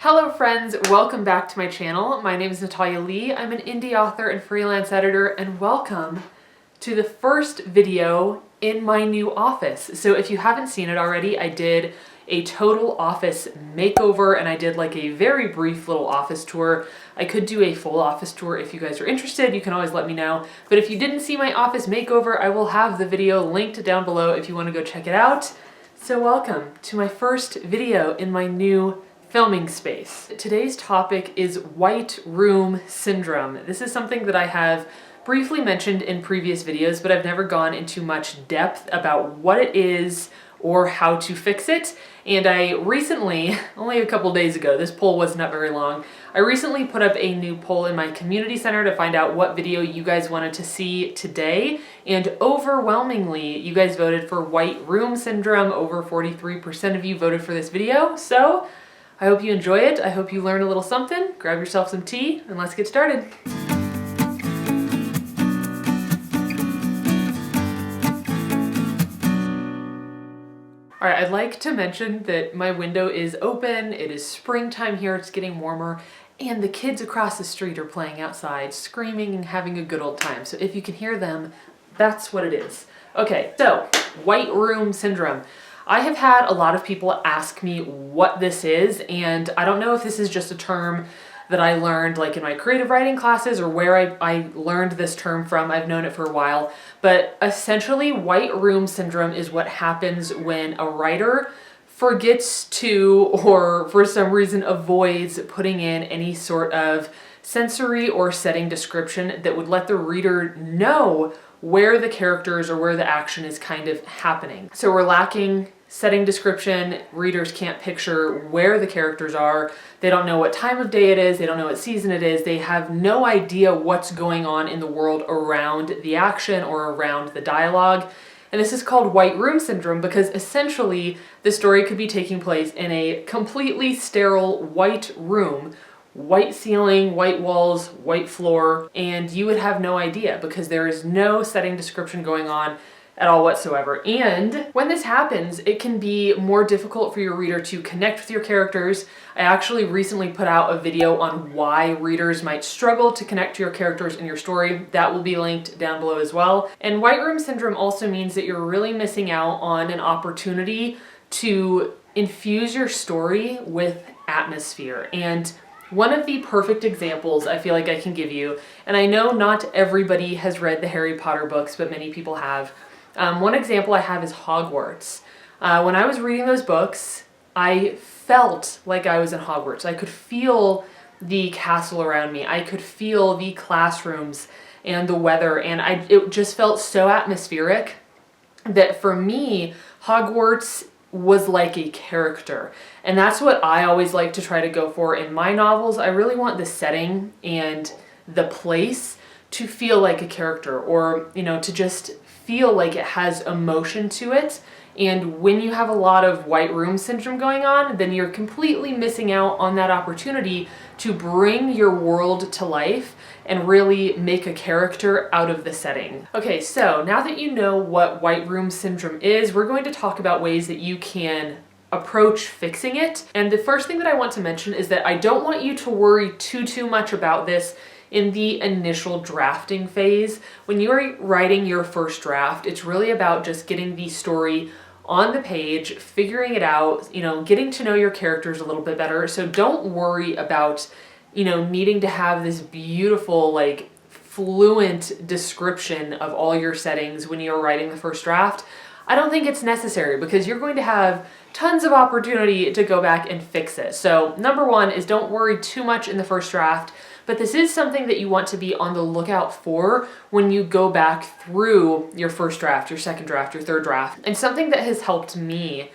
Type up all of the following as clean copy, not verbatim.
Hello friends, welcome back to my channel. My name is Natalia Leigh. I'm an indie author and freelance editor, and welcome to the first video in my new office. So if you haven't seen it already, I did a total office makeover and I did like a very brief little office tour. I could do a full office tour if you guys are interested. You can always let me know. But if you didn't see my office makeover, I will have the video linked down below if you want to go check it out. So welcome to my first video in my new filming space. Today's topic is white room syndrome. This is something that I have briefly mentioned in previous videos, but I've never gone into much depth about what it is or how to fix it. And I recently, only a couple days ago, this poll was not very long, I recently put up a new poll in my community center to find out what video you guys wanted to see today. And overwhelmingly, you guys voted for white room syndrome. Over 43% of you voted for this video. So I hope you enjoy it. I hope you learn a little something. Grab yourself some tea and let's get started. All right, I'd like to mention that my window is open. It is springtime here. It's getting warmer and the kids across the street are playing outside, screaming and having a good old time. So if you can hear them, that's what it is. Okay, so white room syndrome. I have had a lot of people ask me what this is, and I don't know if this is just a term that I learned like in my creative writing classes or where I learned this term from. I've known it for a while, but essentially white room syndrome is what happens when a writer forgets to, or for some reason avoids putting in any sort of sensory or setting description that would let the reader know where the characters or where the action is kind of happening. So we're lacking setting description. Readers can't picture where the characters are. They don't know what time of day it is. They don't know what season it is. They have no idea what's going on in the world around the action or around the dialogue. And this is called white room syndrome because essentially the story could be taking place in a completely sterile white room, white ceiling, white walls, white floor, and you would have no idea because there is no setting description going on at all whatsoever. And when this happens, it can be more difficult for your reader to connect with your characters. I actually recently put out a video on why readers might struggle to connect to your characters in your story. That will be linked down below as well. And white room syndrome also means that you're really missing out on an opportunity to infuse your story with atmosphere. And one of the perfect examples I feel like I can give you, and I know not everybody has read the Harry Potter books, but many people have. One example I have is Hogwarts. When I was reading those books, I felt like I was in Hogwarts. I could feel the castle around me. I could feel the classrooms and the weather, and it just felt so atmospheric that for me, Hogwarts was like a character. And that's what I always like to try to go for in my novels. I really want the setting and the place to feel like a character, or, you know, to just feel like it has emotion to it. And when you have a lot of white room syndrome going on, then you're completely missing out on that opportunity to bring your world to life and really make a character out of the setting. Okay, so now that you know what white room syndrome is, we're going to talk about ways that you can approach fixing it. And the first thing that I want to mention is that I don't want you to worry too much about this in the initial drafting phase. When you're writing your first draft, it's really about just getting the story on the page, figuring it out, you know, getting to know your characters a little bit better. So don't worry about, you know, needing to have this beautiful, like, fluent description of all your settings when you're writing the first draft. I don't think it's necessary because you're going to have tons of opportunity to go back and fix it. So number one is don't worry too much in the first draft, but this is something that you want to be on the lookout for when you go back through your first draft, your second draft, your third draft. And something that has helped me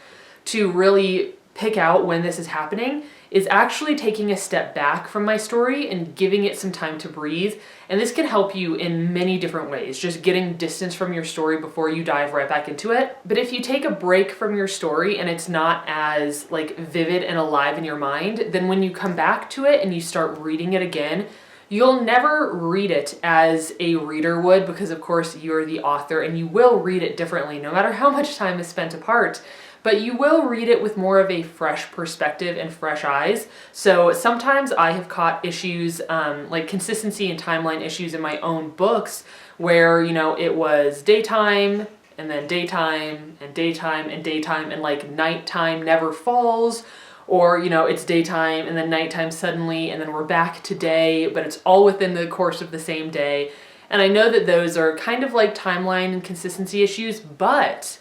to really pick out when this is happening is actually taking a step back from my story and giving it some time to breathe. And this can help you in many different ways, just getting distance from your story before you dive right back into it. But if you take a break from your story and it's not as like vivid and alive in your mind, then when you come back to it and you start reading it again, you'll never read it as a reader would, because of course you're the author and you will read it differently no matter how much time is spent apart. but you will read it with more of a fresh perspective and fresh eyes. So sometimes I have caught issues, like consistency and timeline issues in my own books where, you know, it was daytime and then daytime and daytime and daytime and like nighttime never falls. Or, you know, it's daytime and then nighttime suddenly, and then we're back to day, but it's all within the course of the same day. And I know that those are kind of like timeline and consistency issues, but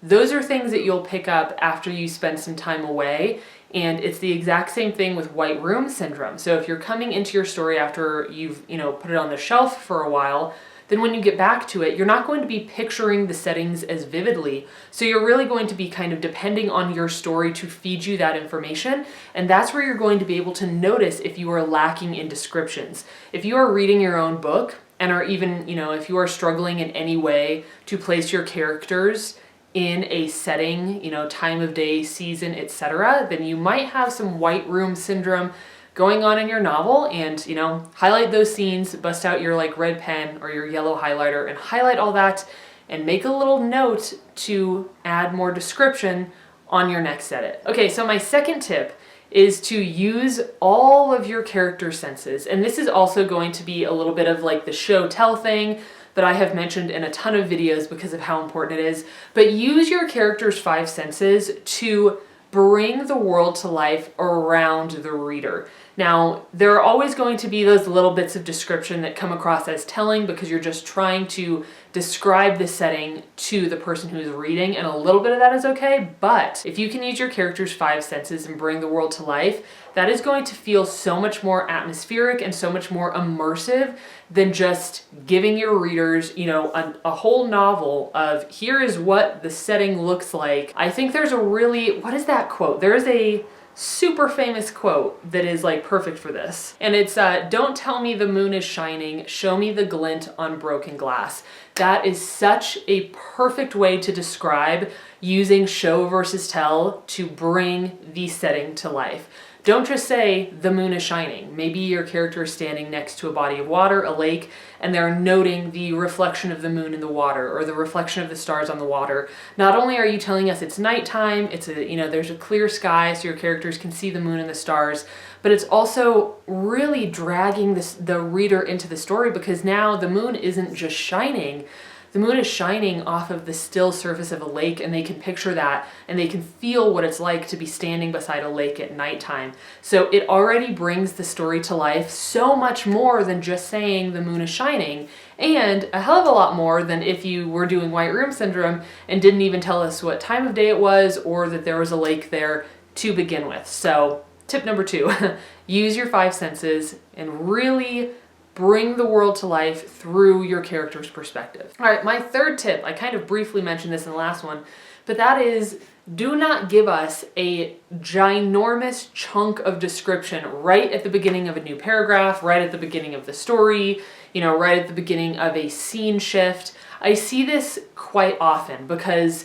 those are things that you'll pick up after you spend some time away. And it's the exact same thing with white room syndrome. So if you're coming into your story after you've, you know, put it on the shelf for a while, then when you get back to it, you're not going to be picturing the settings as vividly. So you're really going to be kind of depending on your story to feed you that information. And that's where you're going to be able to notice if you are lacking in descriptions. If you are reading your own book and are even, you know, if you are struggling in any way to place your characters in a setting, you know, time of day, season, etc., then you might have some white room syndrome going on in your novel. And, you know, highlight those scenes, bust out your like red pen or your yellow highlighter and highlight all that and make a little note to add more description on your next edit. Okay, so my second tip is to use all of your character senses. And this is also going to be a little bit of like the show tell thing that I have mentioned in a ton of videos because of how important it is. But use your character's 5 senses to bring the world to life around the reader. Now, there are always going to be those little bits of description that come across as telling because you're just trying to describe the setting to the person who's reading, and a little bit of that is okay, but if you can use your character's 5 senses and bring the world to life, that is going to feel so much more atmospheric and so much more immersive than just giving your readers, you know, a whole novel of here is what the setting looks like. I think there's a really, what is that quote? There is a super famous quote that is like perfect for this. And it's, don't tell me the moon is shining, show me the glint on broken glass. That is such a perfect way to describe using show versus tell to bring the setting to life. Don't just say the moon is shining. Maybe your character is standing next to a body of water, a lake, and they're noting the reflection of the moon in the water or the reflection of the stars on the water. Not only are you telling us it's nighttime, it's a, you know, there's a clear sky so your characters can see the moon and the stars, but it's also really dragging the reader into the story because now the moon isn't just shining. The moon is shining off of the still surface of a lake, and they can picture that and they can feel what it's like to be standing beside a lake at nighttime. So it already brings the story to life so much more than just saying the moon is shining, and a hell of a lot more than if you were doing white room syndrome and didn't even tell us what time of day it was or that there was a lake there to begin with. So tip number 2, use your 5 senses and really bring the world to life through your character's perspective. All right, my third tip, I kind of briefly mentioned this in the last one, but that is do not give us a ginormous chunk of description right at the beginning of a new paragraph, right at the beginning of the story, you know, right at the beginning of a scene shift. I see this quite often because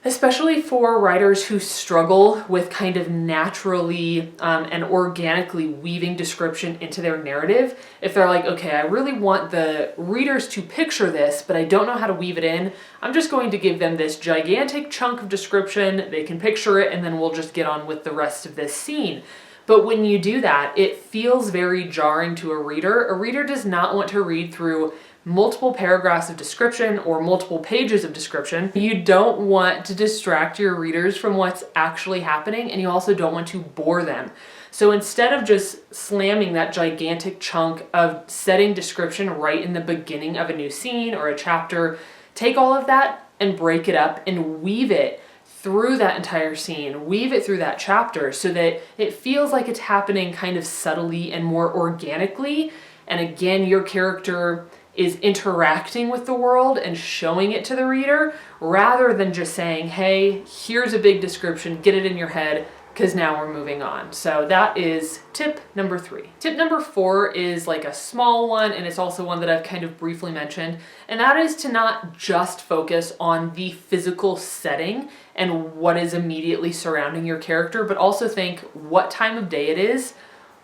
especially for writers who struggle with kind of naturally and organically weaving description into their narrative, if they're like, okay, I really want the readers to picture this, but I don't know how to weave it in, I'm just going to give them this gigantic chunk of description, they can picture it, and then we'll just get on with the rest of this scene. But when you do that, it feels very jarring to a reader. A reader does not want to read through multiple paragraphs of description or multiple pages of description. You don't want to distract your readers from what's actually happening, and you also don't want to bore them. So instead of just slamming that gigantic chunk of setting description right in the beginning of a new scene or a chapter, take all of that and break it up and weave it through that entire scene, weave it through that chapter so that it feels like it's happening kind of subtly and more organically. And again, your character is interacting with the world and showing it to the reader rather than just saying, hey, here's a big description, get it in your head, because now we're moving on. So that is tip number 3. Tip number 4 is like a small one, and it's also one that I've kind of briefly mentioned, and that is to not just focus on the physical setting and what is immediately surrounding your character, but also think what time of day it is,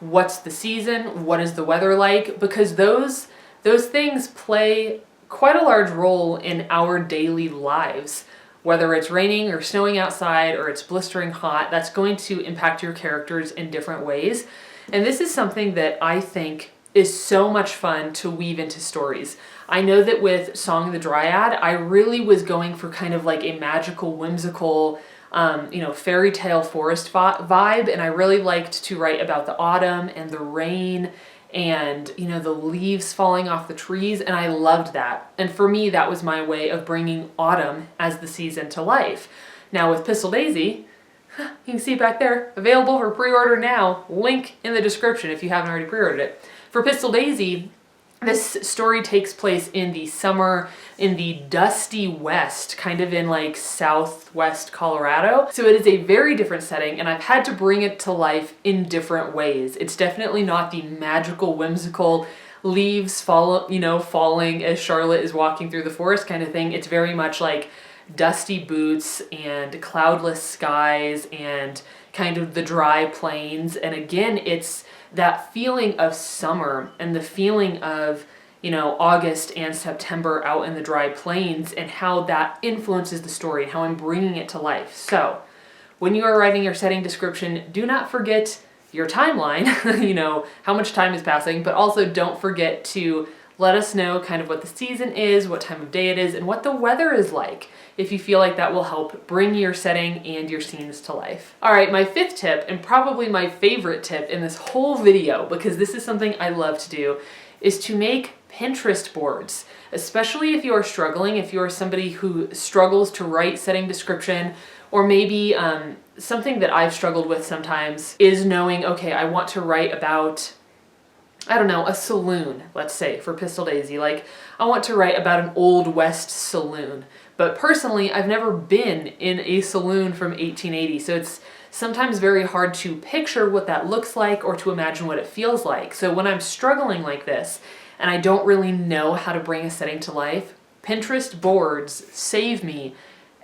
what's the season, what is the weather like, because those things play quite a large role in our daily lives. Whether it's raining or snowing outside or it's blistering hot, that's going to impact your characters in different ways. And this is something that I think is so much fun to weave into stories. I know that with Song of the Dryad, I really was going for kind of like a magical, whimsical, fairy tale forest vibe. And I really liked to write about the autumn and the rain and, the leaves falling off the trees. And I loved that. And for me, that was my way of bringing autumn as the season to life. Now with Pistol Daisy, you can see back there, available for pre-order now. Link in the description if you haven't already pre-ordered it. For Pistol Daisy, this story takes place in the summer in the dusty west, kind of in like southwest Colorado. So it is a very different setting, and I've had to bring it to life in different ways. It's definitely not the magical, whimsical leaves falling as Charlotte is walking through the forest kind of thing. It's very much like dusty boots and cloudless skies and kind of the dry plains. And again, it's that feeling of summer and the feeling of, August and September out in the dry plains, and how that influences the story and how I'm bringing it to life. So when you are writing your setting description, do not forget your timeline, how much time is passing, but also don't forget to let us know kind of what the season is, what time of day it is, and what the weather is like, if you feel like that will help bring your setting and your scenes to life. All right, my fifth tip, and probably my favorite tip in this whole video, because this is something I love to do, is to make Pinterest boards. Especially if you are struggling, if you are somebody who struggles to write setting description, or maybe something that I've struggled with sometimes is knowing, okay, I want to write about, a saloon, let's say, for Pistol Daisy. Like, I want to write about an Old West saloon. But personally, I've never been in a saloon from 1880, so it's sometimes very hard to picture what that looks like or to imagine what it feels like. So when I'm struggling like this, and I don't really know how to bring a setting to life, Pinterest boards save me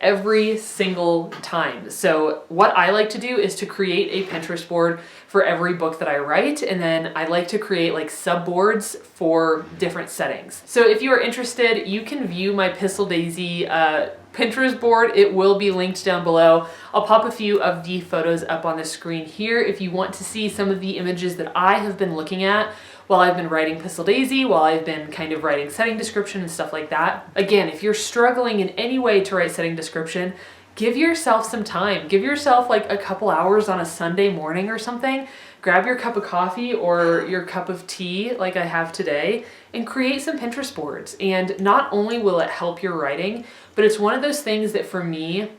every single time. So what I like to do is to create a Pinterest board for every book that I write, and then I like to create like subboards for different settings. So if you are interested, you can view my Pistol Daisy Pinterest board. It will be linked down below. I'll pop a few of the photos up on the screen here if you want to see some of the images that I have been looking at while I've been writing Pistol Daisy, while I've been kind of writing setting description and stuff like that. Again, if you're struggling in any way to write setting description, give yourself some time. Give yourself like a couple hours on a Sunday morning or something. Grab your cup of coffee or your cup of tea like I have today and create some Pinterest boards. And not only will it help your writing, but it's one of those things that for me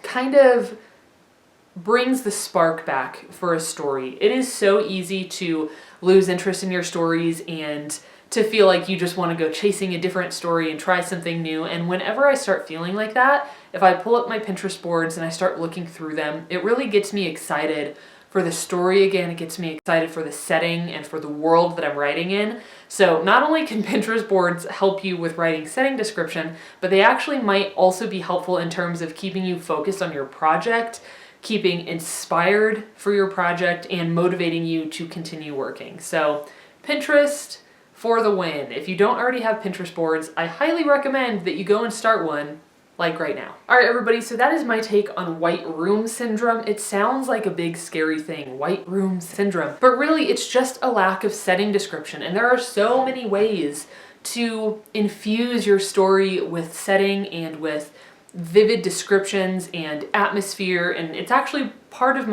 kind of brings the spark back for a story. It is so easy to lose interest in your stories and to feel like you just want to go chasing a different story and try something new. And whenever I start feeling like that, if I pull up my Pinterest boards and I start looking through them, it really gets me excited for the story again. It gets me excited for the setting and for the world that I'm writing in. So not only can Pinterest boards help you with writing setting description, but they actually might also be helpful in terms of keeping you focused on your project, keeping inspired for your project, and motivating you to continue working. So Pinterest for the win. If you don't already have Pinterest boards, I highly recommend that you go and start one like right now. All right, everybody, so that is my take on white room syndrome. It sounds like a big scary thing, white room syndrome, but really it's just a lack of setting description. And there are so many ways to infuse your story with setting and with vivid descriptions and atmosphere, and it's actually part of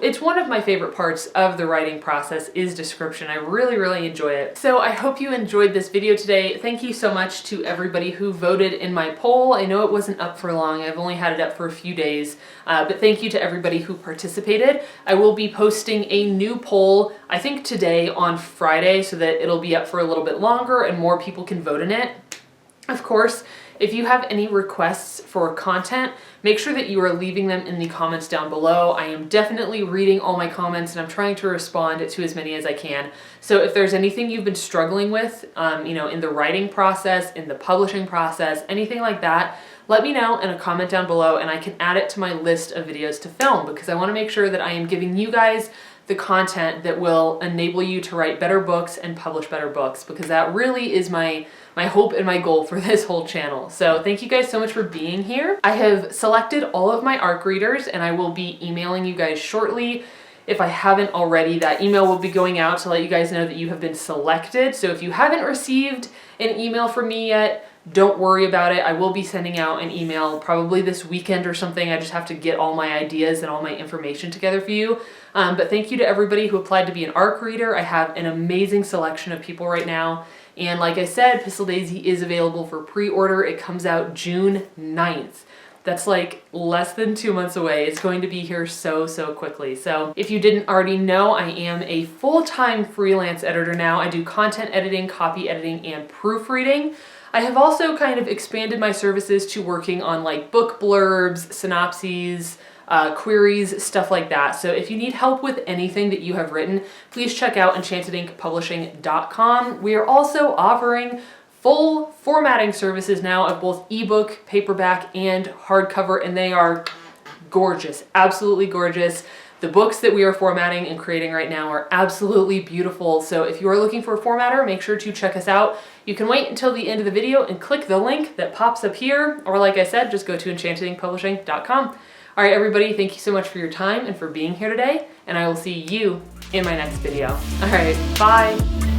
it's one of my favorite parts of the writing process is description. I really, really enjoy it. So I hope you enjoyed this video today. Thank you so much to everybody who voted in my poll. I know it wasn't up for long. I've only had it up for a few days, but thank you to everybody who participated. I will be posting a new poll, I think today on Friday, so that it'll be up for a little bit longer and more people can vote in it. Of course, if you have any requests for content, make sure that you are leaving them in the comments down below. I am definitely reading all my comments and I'm trying to respond to as many as I can. So if there's anything you've been struggling with, in the writing process, in the publishing process, anything like that, let me know in a comment down below and I can add it to my list of videos to film, because I want to make sure that I am giving you guys the content that will enable you to write better books and publish better books, because that really is my hope and my goal for this whole channel. So thank you guys so much for being here. I have selected all of my ARC readers and I will be emailing you guys shortly. If I haven't already, that email will be going out to let you guys know that you have been selected. So if you haven't received an email from me yet, don't worry about it. I will be sending out an email probably this weekend or something. I just have to get all my ideas and all my information together for you. But thank you to everybody who applied to be an ARC reader. I have an amazing selection of people right now. And like I said, Pistol Daisy is available for pre-order. It comes out June 9th. That's like less than 2 months away. It's going to be here so quickly. So if you didn't already know, I am a full-time freelance editor now. I do content editing, copy editing, and proofreading. I have also kind of expanded my services to working on like book blurbs, synopses, queries, stuff like that. So if you need help with anything that you have written, please check out EnchantedInkPublishing.com. We are also offering full formatting services now of both ebook, paperback, and hardcover, and they are gorgeous, absolutely gorgeous. The books that we are formatting and creating right now are absolutely beautiful. So if you are looking for a formatter, make sure to check us out. You can wait until the end of the video and click the link that pops up here, or like I said, just go to EnchantedInkPublishing.com. All right, everybody, thank you so much for your time and for being here today, and I will see you in my next video. All right, bye.